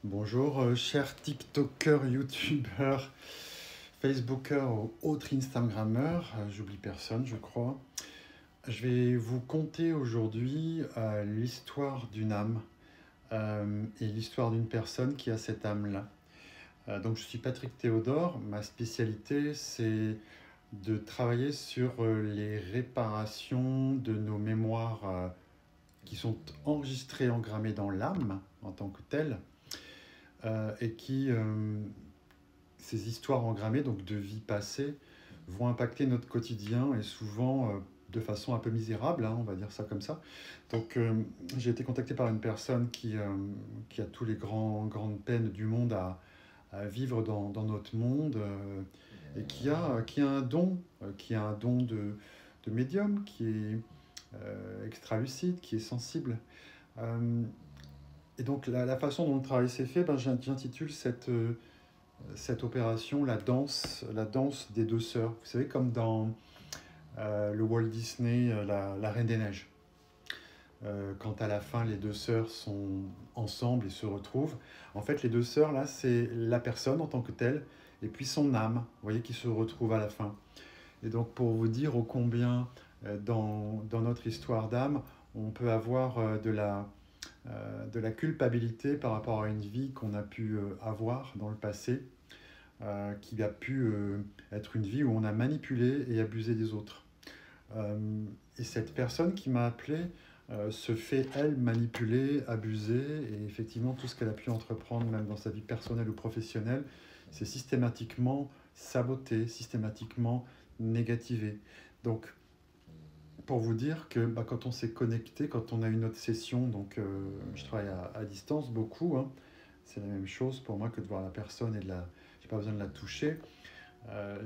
Bonjour, chers TikTokers, YouTubeurs, Facebookers ou autres Instagrammeurs, j'oublie personne, je crois. Je vais vous conter aujourd'hui l'histoire d'une âme et l'histoire d'une personne qui a cette âme-là. Donc, je suis Patrick Théodore. Ma spécialité, c'est de travailler sur les réparations de nos mémoires qui sont enregistrées, engrammées dans l'âme en tant que telle, et qui ces histoires engrammées, donc de vie passée, vont impacter notre quotidien et souvent de façon un peu misérable, hein, on va dire ça comme ça. Donc j'ai été contacté par une personne qui a tous les grandes peines du monde à vivre dans notre monde et qui a un don de médium, qui est extra lucide, qui est sensible. Euh, et donc la façon dont le travail s'est fait, ben, j'intitule cette opération la danse des deux sœurs. Vous savez, comme dans le Walt Disney, la Reine des Neiges. Quand à la fin les deux sœurs sont ensemble et se retrouvent, en fait les deux sœurs là c'est la personne en tant que telle et puis son âme, vous voyez, qui se retrouve à la fin. Et donc pour vous dire ô combien dans notre histoire d'âme, on peut avoir de la culpabilité par rapport à une vie qu'on a pu avoir dans le passé, qui a pu être une vie où on a manipulé et abusé des autres. Et cette personne qui m'a appelé se fait, elle, manipuler, abuser, et effectivement, tout ce qu'elle a pu entreprendre, même dans sa vie personnelle ou professionnelle, c'est systématiquement saboté, systématiquement négativé. Donc, pour vous dire que bah, quand on s'est connecté, quand on a une autre session, donc je travaille à distance beaucoup, hein, c'est la même chose pour moi que de voir la personne et j'ai pas besoin de la toucher.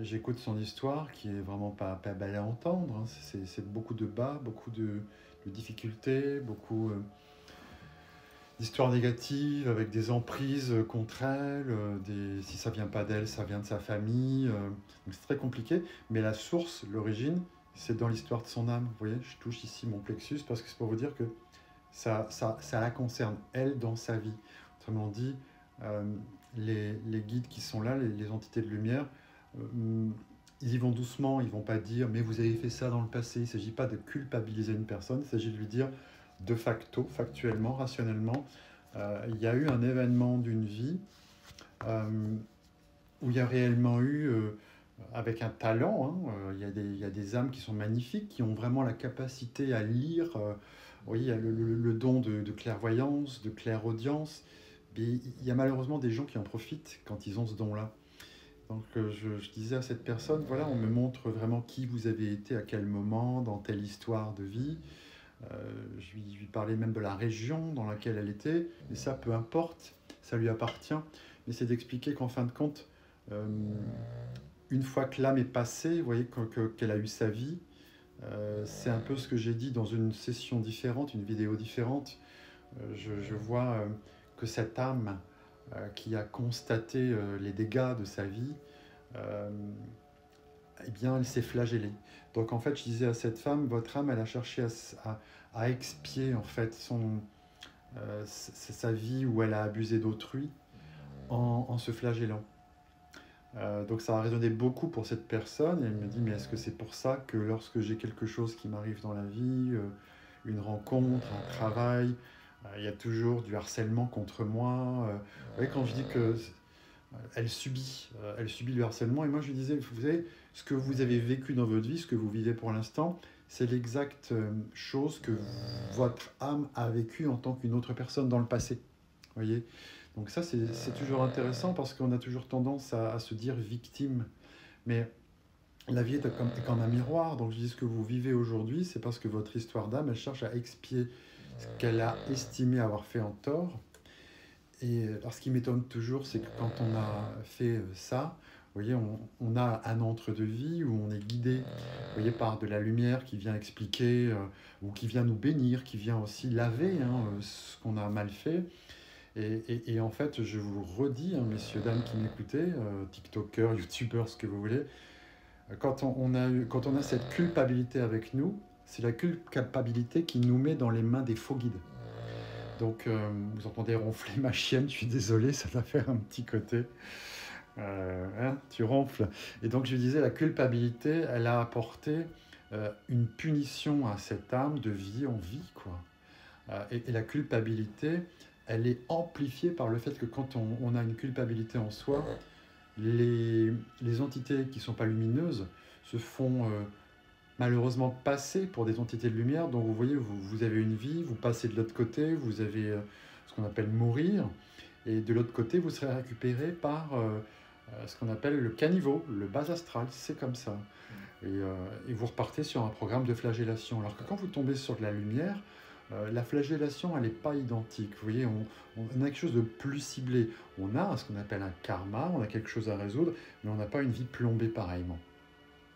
J'écoute son histoire qui est vraiment pas belle à entendre, hein. C'est beaucoup de bas, beaucoup de difficultés, beaucoup d'histoires négatives avec des emprises contre elle, si ça vient pas d'elle, ça vient de sa famille. Donc c'est très compliqué, mais la source, l'origine, c'est dans l'histoire de son âme. Vous voyez, je touche ici mon plexus parce que c'est pour vous dire que ça la concerne, elle, dans sa vie. Autrement dit, euh, les guides qui sont là, les entités de lumière, ils y vont doucement, ils vont pas dire mais vous avez fait ça dans le passé. Il ne s'agit pas de culpabiliser une personne, il s'agit de lui dire de facto, factuellement, rationnellement, il y a eu un événement d'une vie euh, où il y a réellement eu, avec un talent, hein, il y a des âmes qui sont magnifiques, qui ont vraiment la capacité à lire. Oui, il y a le don de clairvoyance, de clairaudience. Mais il y a malheureusement des gens qui en profitent quand ils ont ce don-là. Donc je disais à cette personne, voilà, on me montre vraiment qui vous avez été, à quel moment, dans telle histoire de vie. Je lui parlais même de la région dans laquelle elle était, et ça, peu importe, ça lui appartient. Mais c'est d'expliquer qu'en fin de compte, euh, une fois que l'âme est passée, vous voyez, qu'elle a eu sa vie, c'est un peu ce que j'ai dit dans une session différente, une vidéo différente. Je vois que cette âme qui a constaté les dégâts de sa vie, euh, eh bien, elle s'est flagellée. Donc, en fait, je disais à cette femme, votre âme, elle a cherché à expier, en fait, sa vie où elle a abusé d'autrui en se flagellant. Donc, ça a résonné beaucoup pour cette personne. Et elle me dit, mais est-ce que c'est pour ça que lorsque j'ai quelque chose qui m'arrive dans la vie, une rencontre, un travail, il y a toujours du harcèlement contre moi. Vous voyez, quand je dis que elle subit le harcèlement. Et moi, je lui disais, vous savez, ce que vous avez vécu dans votre vie, ce que vous vivez pour l'instant, c'est l'exacte chose que votre âme a vécu en tant qu'une autre personne dans le passé. Vous voyez. Donc ça, c'est toujours intéressant parce qu'on a toujours tendance à se dire victime. Mais la vie est comme un miroir. Donc je dis, ce que vous vivez aujourd'hui, c'est parce que votre histoire d'âme, elle cherche à expier ce qu'elle a estimé avoir fait en tort. Et alors, ce qui m'étonne toujours, c'est que quand on a fait ça, vous voyez, on a un entre-deux-vie où on est guidé, vous voyez, par de la lumière qui vient expliquer ou qui vient nous bénir, qui vient aussi laver, hein, ce qu'on a mal fait. Et en fait, je vous redis, hein, messieurs, dames qui m'écoutez, TikTokers, YouTubers, ce que vous voulez, quand on a cette culpabilité avec nous, c'est la culpabilité qui nous met dans les mains des faux guides. Donc, vous entendez ronfler ma chienne, je suis désolé, ça doit faire un petit côté. Tu ronfles. Et donc, je disais, la culpabilité, elle a apporté une punition à cette âme de vie en vie, quoi. Et la culpabilité, elle est amplifiée par le fait que quand on a une culpabilité en soi, les entités qui ne sont pas lumineuses se font malheureusement passer pour des entités de lumière. Donc vous voyez, vous avez une vie, vous passez de l'autre côté, vous avez ce qu'on appelle mourir, et de l'autre côté, vous serez récupéré par ce qu'on appelle le caniveau, le bas astral, c'est comme ça. Et vous repartez sur un programme de flagellation. Alors que quand vous tombez sur de la lumière, la flagellation, elle n'est pas identique. Vous voyez, on a quelque chose de plus ciblé. On a ce qu'on appelle un karma, on a quelque chose à résoudre, mais on n'a pas une vie plombée pareillement.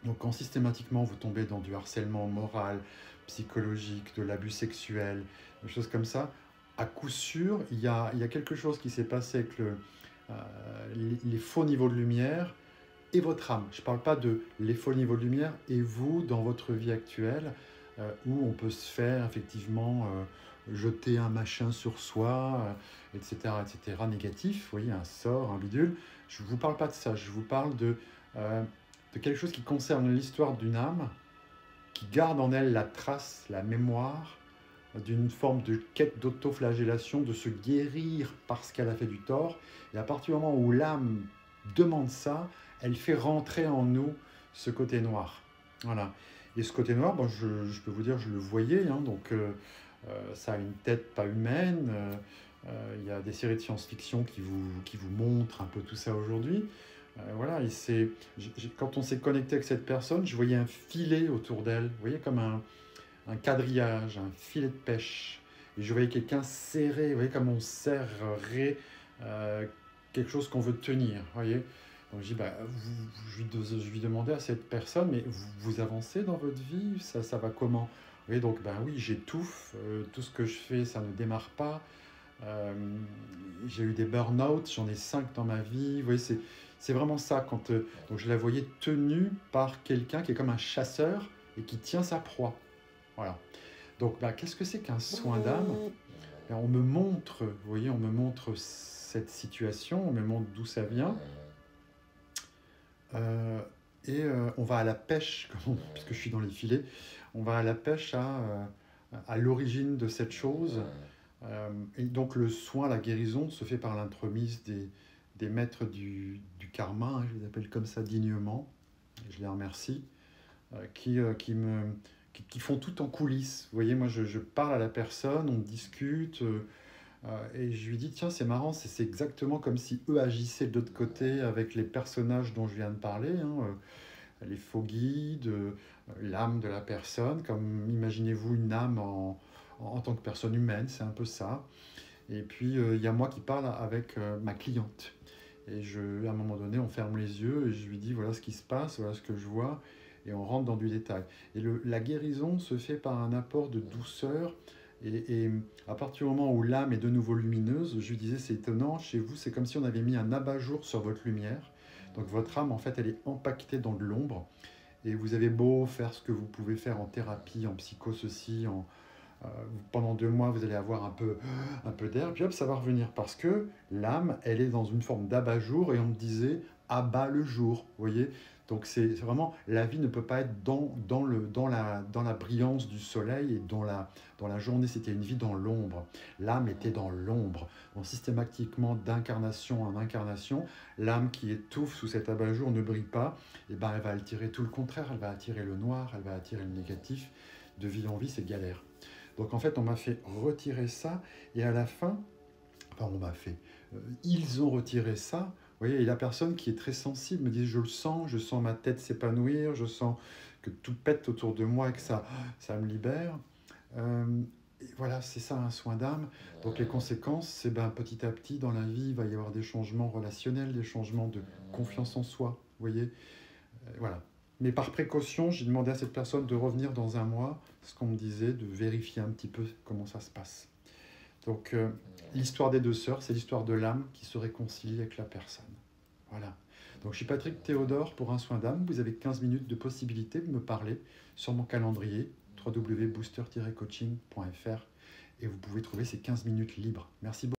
Donc quand systématiquement vous tombez dans du harcèlement moral, psychologique, de l'abus sexuel, des choses comme ça, à coup sûr, il y a quelque chose qui s'est passé avec les faux niveaux de lumière et votre âme. Je ne parle pas de les faux niveaux de lumière et vous dans votre vie actuelle, où on peut se faire effectivement jeter un machin sur soi, etc., négatif, vous voyez, un sort, un bidule. Je ne vous parle pas de ça, je vous parle de quelque chose qui concerne l'histoire d'une âme, qui garde en elle la trace, la mémoire, d'une forme de quête d'autoflagellation, de se guérir parce qu'elle a fait du tort. Et à partir du moment où l'âme demande ça, elle fait rentrer en nous ce côté noir. Voilà. Et ce côté noir, bon, je peux vous dire, je le voyais, hein, donc ça a une tête pas humaine. Il y a des séries de science-fiction qui vous montrent un peu tout ça aujourd'hui. Voilà, et quand on s'est connecté avec cette personne, je voyais un filet autour d'elle, vous voyez, comme un quadrillage, un filet de pêche. Et je voyais quelqu'un serré, vous voyez, comme on serrerait quelque chose qu'on veut tenir, vous voyez. Donc je dis, je lui demandais à cette personne, mais vous avancez dans votre vie, ça va comment? Vous voyez, donc oui, j'étouffe, tout ce que je fais, ça ne démarre pas. J'ai eu des burn-out, j'en ai 5 dans ma vie, vous voyez, c'est vraiment ça. Donc je la voyais tenue par quelqu'un qui est comme un chasseur et qui tient sa proie. Voilà. Donc qu'est-ce que c'est qu'un soin d'âme? On me montre, vous voyez, on me montre cette situation, on me montre d'où ça vient. On va à la pêche, puisque je suis dans les filets, on va à la pêche à l'origine de cette chose. Et donc le soin, la guérison se fait par l'entremise des maîtres du karma, hein, je les appelle comme ça dignement, je les remercie, qui font tout en coulisses. Vous voyez, moi je parle à la personne, on discute, et je lui dis, tiens, c'est marrant, c'est exactement comme si eux agissaient de l'autre côté avec les personnages dont je viens de parler, hein, les faux guides, l'âme de la personne, comme imaginez-vous une âme en tant que personne humaine, c'est un peu ça. Et puis, il y a moi qui parle avec ma cliente. Et à un moment donné, on ferme les yeux et je lui dis, voilà ce qui se passe, voilà ce que je vois, et on rentre dans du détail. Et la guérison se fait par un apport de douceur. Et à partir du moment où l'âme est de nouveau lumineuse, je lui disais, c'est étonnant, chez vous, c'est comme si on avait mis un abat-jour sur votre lumière. Donc votre âme, en fait, elle est empaquetée dans de l'ombre. Et vous avez beau faire ce que vous pouvez faire en thérapie, en psycho, ceci, pendant 2 mois, vous allez avoir un peu d'air, puis hop, ça va revenir. Parce que l'âme, elle est dans une forme d'abat-jour, et on me disait, abat le jour, vous voyez. Donc c'est vraiment, la vie ne peut pas être dans la brillance du soleil, et dans la journée, c'était une vie dans l'ombre. L'âme était dans l'ombre. Donc systématiquement, d'incarnation en incarnation, l'âme qui étouffe sous cet abat-jour ne brille pas, et elle va attirer tout le contraire, elle va attirer le noir, elle va attirer le négatif. De vie en vie, c'est galère. Donc en fait, on m'a fait retirer ça, et à la fin, enfin ils ont retiré ça, vous voyez, et la personne qui est très sensible me dit, je sens ma tête s'épanouir, je sens que tout pète autour de moi et que ça me libère. Et voilà, c'est ça un soin d'âme. Donc les conséquences, c'est petit à petit dans la vie, il va y avoir des changements relationnels, des changements de confiance en soi, vous voyez. Voilà. Mais par précaution, j'ai demandé à cette personne de revenir dans un mois, ce qu'on me disait, de vérifier un petit peu comment ça se passe. Donc, l'histoire des 2 sœurs, c'est l'histoire de l'âme qui se réconcilie avec la personne. Voilà. Donc, je suis Patrick Théodore pour un soin d'âme. Vous avez 15 minutes de possibilité de me parler sur mon calendrier www.booster-coaching.fr. et vous pouvez trouver ces 15 minutes libres. Merci beaucoup.